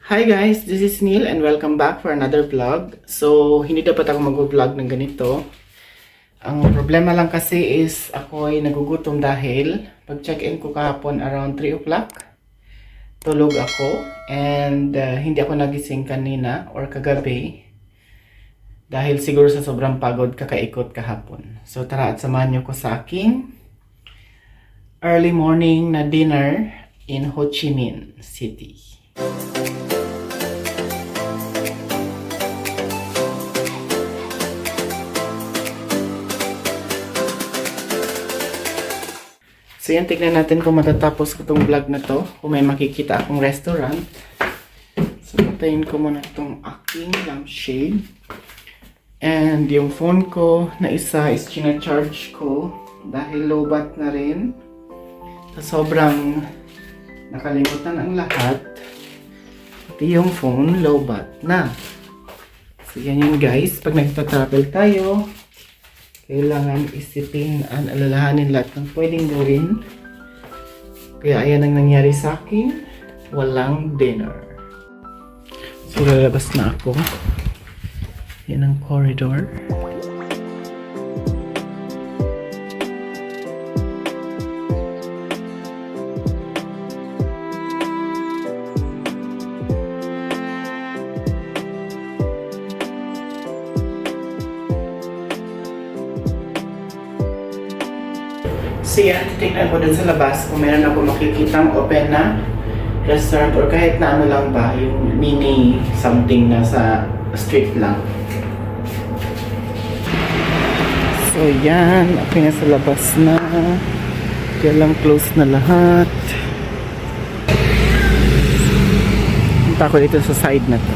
Hi guys, this is Neil and welcome back for another vlog. So, hindi dapat ako mag-vlog ng ganito. Ang problema lang kasi is ako ay nagugutom dahil pag-check-in ko kahapon around 3 o'clock. Tulog ako and hindi ako nagising kanina or kagabi dahil siguro sa sobrang pagod kakaikot kahapon. So, tara at samahan niyo ko sa aking early morning na dinner in Ho Chi Minh City. So yan, tignan natin kung matatapos ko itong vlog na to. Kung may makikita akong restaurant. So patayin ko muna itong aking lampshade. And yung phone ko na isa is charge ko. Dahil lowbat na rin. So sobrang nakalimutan ang lahat. Pati yung phone lowbat na. So yan yun guys. Pag nagta-travel tayo, kailangan isipin at alalahanin lahat ng pwedeng gawin. Kaya ayan ang nangyari sa akin. Walang dinner. So lalabas na ako. Yan ang corridor. So yan, titignan ko dun sa labas kung meron ako makikitang open na restaurant or kahit na ano lang ba, yung mini something na sa street lang. So yan, okay na sa labas na. Kaya lang close na lahat. Punta ko dito sa side na to.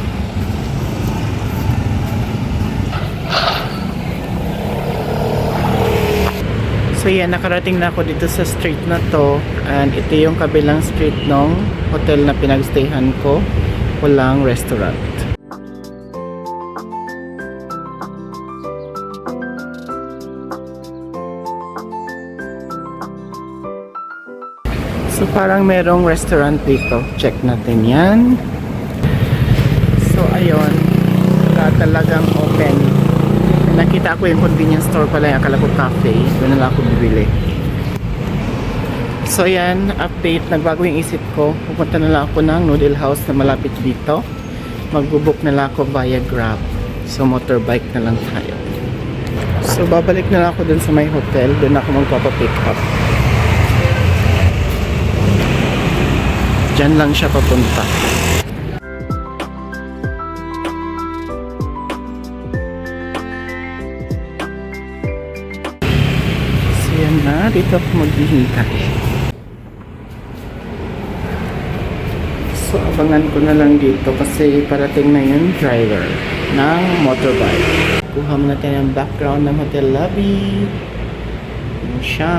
So yan, nakarating na ako dito sa street na to. And ito yung kabilang street ng hotel na pinagstayhan ko. Walang restaurant. So parang merong restaurant dito. Check natin yan. So ayun, wala talagang open. Nakita ko yung convenience store pala, yung akala ko cafe. Doon na lang ako bibili. So yan, update. Nagbago yung isip ko. Pupunta na lang ako ng noodle house na malapit dito. Magbubook na lang ako via Grab. So motorbike na lang tayo. So babalik na lang ako dun sa my hotel. Doon ako magpapapick up. Diyan lang siya papunta. Yan na, dito ako maghihintay. So abangan ko na lang dito kasi parating na yung driver ng motorbike. Kuha mo natin ang background ng hotel lobby. Yan siya.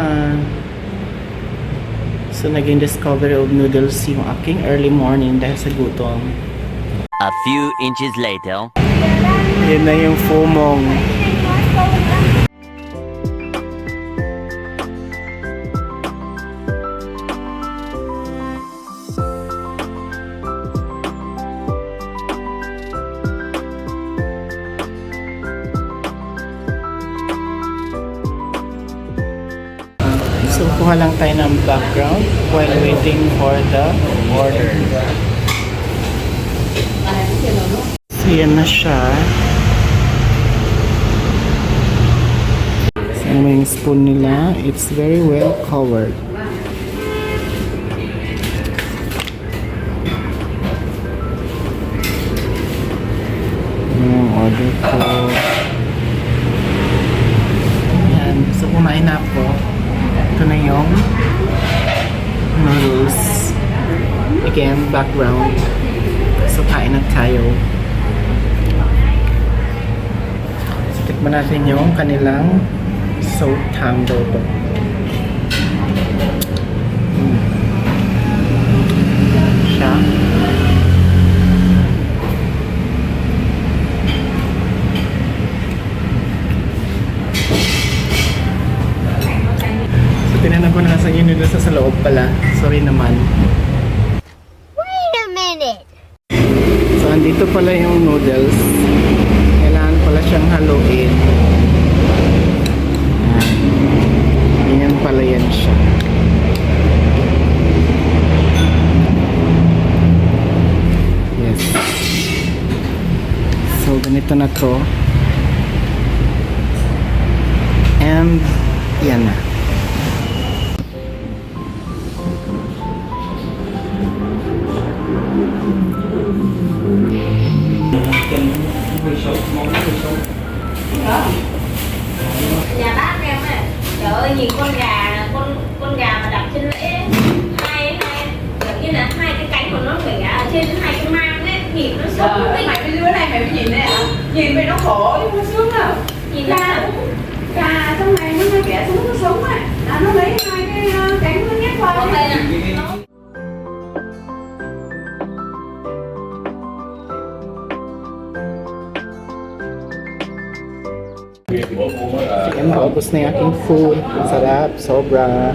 So naging discovery of noodles yung aking early morning dahil sa gutom. A few inches later. Yan na yung fomong. So, kuha lang tayo ng background while waiting for the order. So, yan na siya. So, yung spoon nila, it's very well covered. Yung order ko. Ayan. So, kumain na ako. Ito na yung noodles. Again, background. So, kain na tayo. So, tikman natin yung kanilang soap tango. Siya. Tinanong ko na sa inyo sa loob pala. Sorry naman. Wait a minute. andito pala yung noodles. Kailangan pala siyang haluin. Ganyan pala yan siya. Yes. So, ganito na to. And, yan na. Nhà bác em á, trời ơi nhìn con gà mà đặt trên lễ hai kiểu như là hai cái cánh của nó phải ở trên hai cái mang ấy, nhìn nó sống Mày bên dưới này mày mới nhìn đây hả? Nhìn mày nó khổ chứ không sướng đâu. nhìn Gà, gà trong này nó kẻ xuống nó sống á, là nó lấy hai cái cánh nó nhét vào ok đấy. nè. Yan, maubos na yung aking food. Sarap, sobra.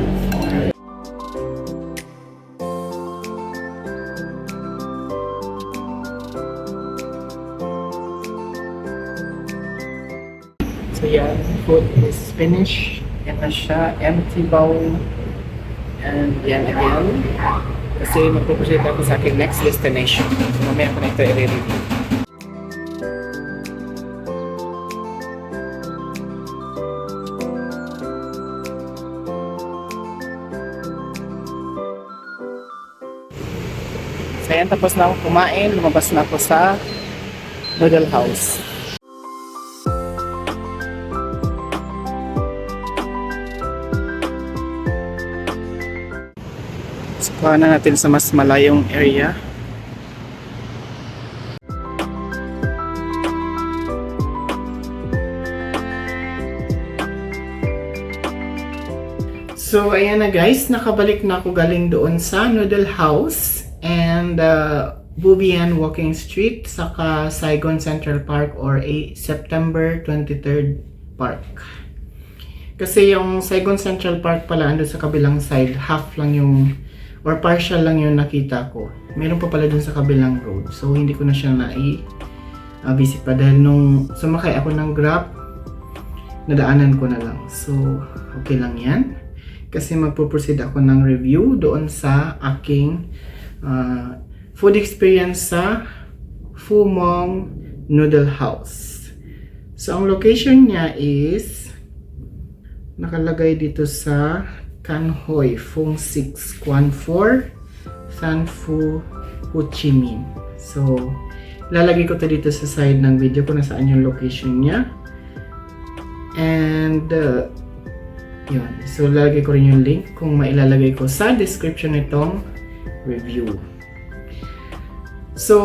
So yan, food is finished. Yan na siya, empty bowl. And yan again. Kasi magpuproceed ako sa aking next destination. So mamaya ko na ito i-review. So yan, tapos na ako kumain. Lumabas na ako sa noodle house. So kuha na natin sa mas malayong area. So ayan na guys, nakabalik na ako galing doon sa noodle house. And Bubian Walking Street saka Saigon Central Park or September 23rd Park. Kasi yung Saigon Central Park pala ando sa kabilang side, half lang yung or partial lang yung nakita ko. Meron pa pala dun sa kabilang road. So hindi ko na siya visit pa dahil nung sumakay ako ng Grab, nadaanan ko na lang. So okay lang yan. Kasi magpo-proceed ako ng review doon sa aking food experience sa Phu Mong Noodle House. So ang location niya is nakalagay dito sa Can Hoi Phung 6 Quan 4 San Phu Ho Chi Minh. So lalagay ko to dito sa side ng video kung nasaan yung location niya. And yun. So lalagay ko rin yung link kung mailalagay ko sa description nitong review. So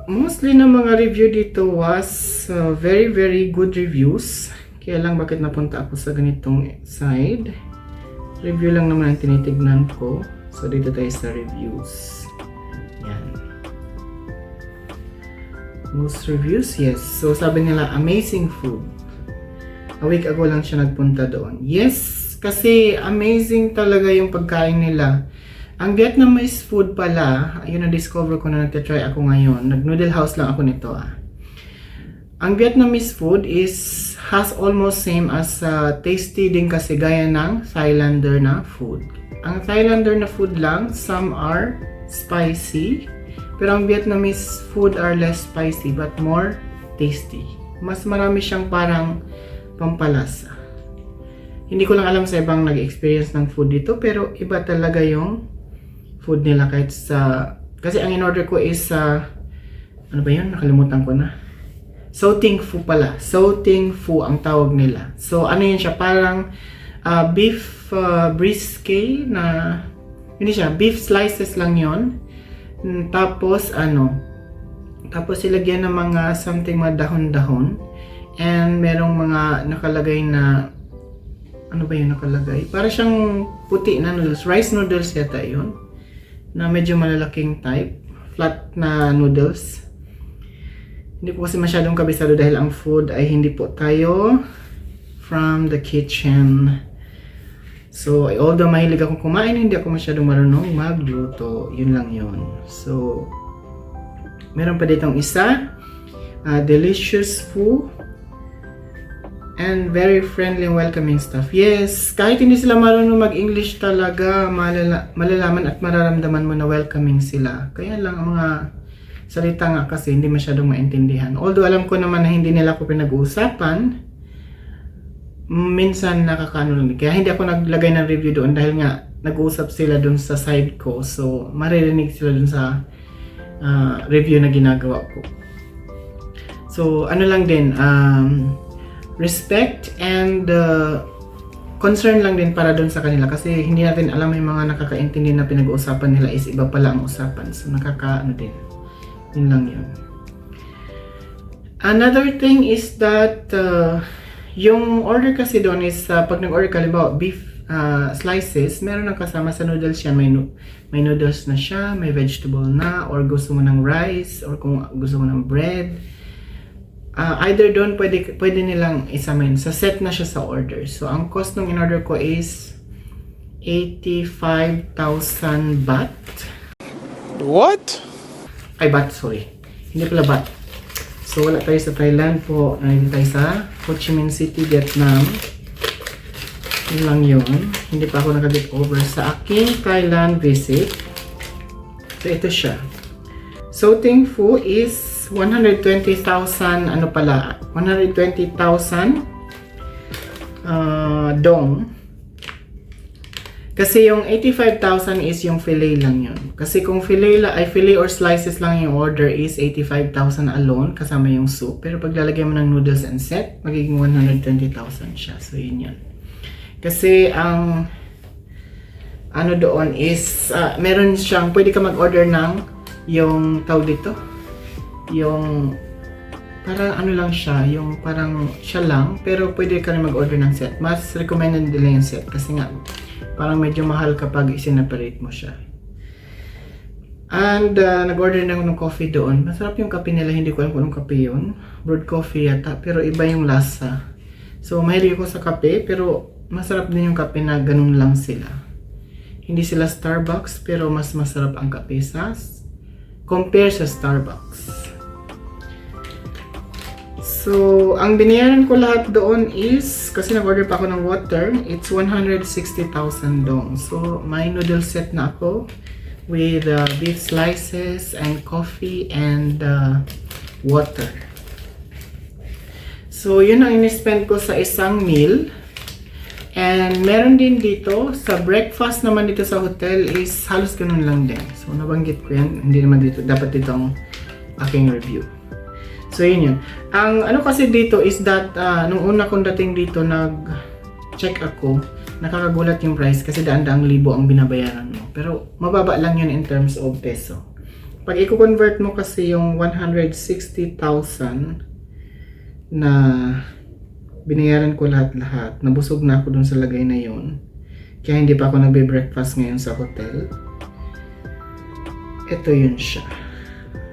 mostly na mga review dito was very good reviews. Kaya lang bakit napunta ako sa ganitong side. Review lang naman ang tinitignan ko. So dito tayo sa reviews. Yan. Most reviews, yes. So sabi nila amazing food. A week ago lang siya nagpunta doon. Yes, kasi amazing talaga yung pagkain nila. Ang Vietnamese food pala, yun na-discover ko na nagtatry ako ngayon. Nag-noodle house lang ako nito Ang Vietnamese food has almost same as tasty din kasi gaya ng Thailander na food. Ang Thailander na food lang, some are spicy. Pero ang Vietnamese food are less spicy but more tasty. Mas marami siyang parang pampalasa. Hindi ko lang alam sa ibang nag-experience ng food dito pero iba talaga yung food nila kahit sa... Kasi ang in-order ko is ano ba yun? Nakalimutan ko na. So Ting Phu pala. So Ting Phu ang tawag nila. So ano yun siya? Parang beef brisket na... Hindi siya. Beef slices lang yun. Tapos tapos ilagyan ng mga something mga dahon-dahon. And merong mga nakalagay na... Ano ba yun nakalagay? Para siyang puti na noodles. Rice noodles yata yun. Na medyo malalaking type. Flat na noodles. Hindi ko kasi masyadong kabisado dahil ang food ay hindi po tayo from the kitchen. So, although mahilig akong kumain, hindi ako masyadong marunong magluto. Yun lang yun. So, Meron pa ditong isa. Delicious food. And very friendly and welcoming staff. Yes, kahit hindi sila marunong mag-English talaga, malalaman at mararamdaman mo na welcoming sila. Kaya lang ang mga salita nga kasi hindi masyadong maintindihan. Although alam ko naman na hindi nila ako pinag-uusapan, minsan nakakaano lang. Kaya hindi ako naglagay ng review doon dahil nga nag-uusap sila doon sa side ko. So, maririnig sila doon sa review na ginagawa ko. So, ano lang din, respect and concern lang din para doon sa kanila kasi hindi natin alam yung mga nakakaintindi na pinag-uusapan nila is iba pala ang usapan. So, nakakaano din. Yun lang yun. Another thing is that yung order kasi doon is pag nag-order ka, halimbawa beef slices, meron ng kasama sa noodles siya. May noodles na siya, may vegetable na, or gusto mo ng rice, or kung gusto mo ng bread. Either doon pwede nilang isamahin. Sa set na siya sa order. So, ang cost ng in-order ko is 85,000 baht. What? Ay, baht, sorry. Hindi pala baht. So, wala tayo sa Thailand po. Nandito tayo sa Ho Chi Minh City, Vietnam. Yun lang yun. Hindi pa ako nag-get over sa aking Thailand visit. So, ito siya. So, Ting Phu is 120,000, 120,000 dong. Kasi yung 85,000 is yung fillet lang yun. Kasi kung fillet or slices lang yung order is 85,000 alone kasama yung soup. Pero pag lalagay mo ng noodles and set, magiging 120,000 siya. So yun yun. Kasi ang ano doon is meron siyang, pwede ka mag-order ng yung tawag dito. Yung parang ano lang siya, yung parang siya lang. Pero pwede ka rin mag-order ng set. Mas recommended nila yung set kasi nga parang medyo mahal kapag isinaparate mo siya. And nag-order na ako ng coffee doon. Masarap yung kape nila. Hindi ko alam kung anong kape yun. Brewed coffee yata. Pero iba yung lasa. So mahilig ako sa kape. Pero masarap din yung kape na ganun lang sila. Hindi sila Starbucks. Pero mas masarap ang kape compare sa Starbucks. So, ang binayaran ko lahat doon is, kasi nag-order pa ako ng water, it's 160,000 dong. So, may noodle set na ako with beef slices and coffee and water. So, yun ang in-spend ko sa isang meal. And meron din dito, sa breakfast naman dito sa hotel is halos ganun lang din. So, nabanggit ko yan. Hindi naman dito, dapat dito ang aking review. So, yun yun. Ang ano kasi dito is that, nung una kong dating dito, nag-check ako, nakakagulat yung price kasi daan-daang libo ang binabayaran mo. Pero, mababa lang yun in terms of peso. Pag i-convert mo kasi yung 160,000 na binayaran ko lahat-lahat, nabusog na ako dun sa lagay na yun. Kaya hindi pa ako nagbe-breakfast ngayon sa hotel. Ito yun siya.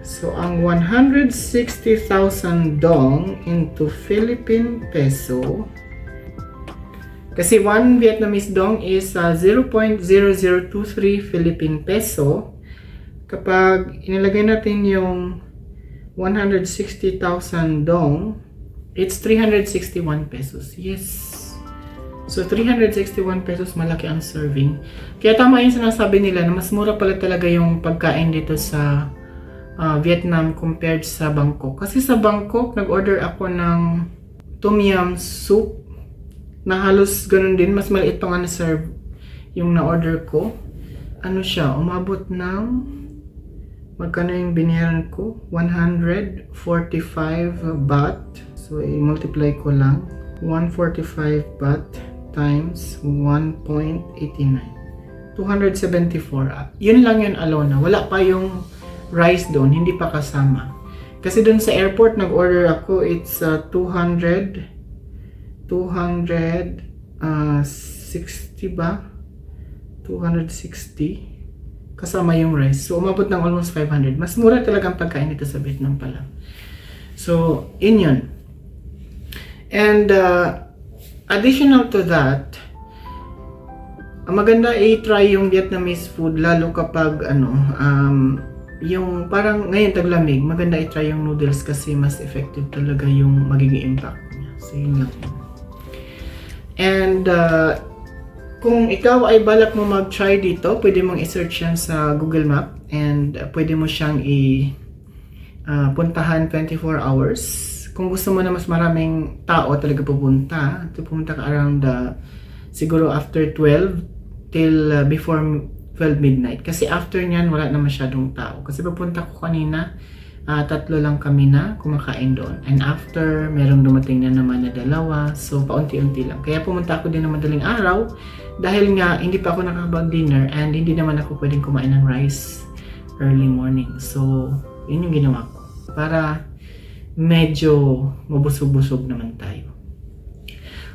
So, ang 160,000 dong into Philippine peso, kasi 1 Vietnamese dong is 0.0023 Philippine peso. Kapag inilagay natin yung 160,000 dong, it's 361 pesos. Yes. So, 361 pesos, malaki ang serving. Kaya tama yung sinasabi nila na mas mura pala talaga yung pagkain dito sa Vietnam compared sa Bangkok. Kasi sa Bangkok, nag-order ako ng tom yum soup na halos ganun din. Mas maliit pa nga na-serve yung na-order ko. Ano siya? Umabot ng magkano yung binayaran ko? 145 baht. So, i-multiply ko lang. 145 baht times 1.89. 274. Yun lang yun alone. Wala pa yung rice doon, hindi pa kasama. Kasi doon sa airport, nag-order ako, it's 260 ba? 260 kasama yung rice. So, umabot ng almost 500. Mas mura talaga ang pagkain dito sa Vietnam pala. So, yun. And, additional to that, maganda i-try yung Vietnamese food, lalo kapag, yung parang ngayon taglamig, maganda i-try yung noodles kasi mas effective talaga yung magiging impact niya. So yun lang. And kung ikaw ay balak mo mag-try dito, pwede mong i-search yan sa Google Map and pwede mo siyang puntahan 24 hours. Kung gusto mo na mas maraming tao talaga pupunta ka around siguro after 12 till before 12 midnight. Kasi after nyan, wala na masyadong tao. Kasi papunta ko kanina, 3 lang kami na kumakain doon. And after, merong dumating na naman na 2. So, paunti-unti lang. Kaya pumunta ako din ng madaling araw dahil nga, hindi pa ako nakakapag-dinner and hindi naman ako pwedeng kumain ng rice early morning. So, yun yung ginawa ko. Para medyo mabusog-busog naman tayo.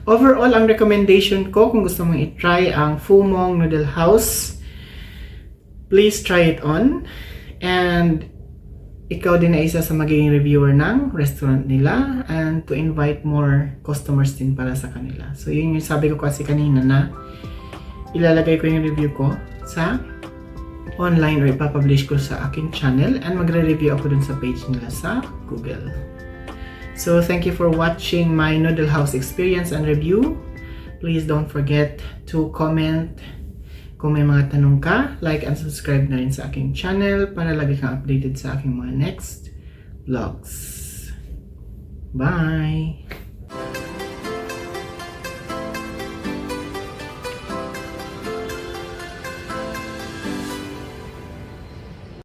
Overall, ang recommendation ko kung gusto mong i-try ang Fumong Noodle House, please try it on. And ikaw din na isa sa magiging reviewer ng restaurant nila and to invite more customers din para sa kanila. So yun yung sabi ko kasi kanina na ilalagay ko yung review ko sa online or ipapublish ko sa aking channel and magre-review ako dun sa page nila sa Google. So thank you for watching my Noodle House experience and review. Please don't forget to comment. Kung may mga tanong ka, like and subscribe na rin sa aking channel para lagi kang updated sa aking mga next vlogs. Bye!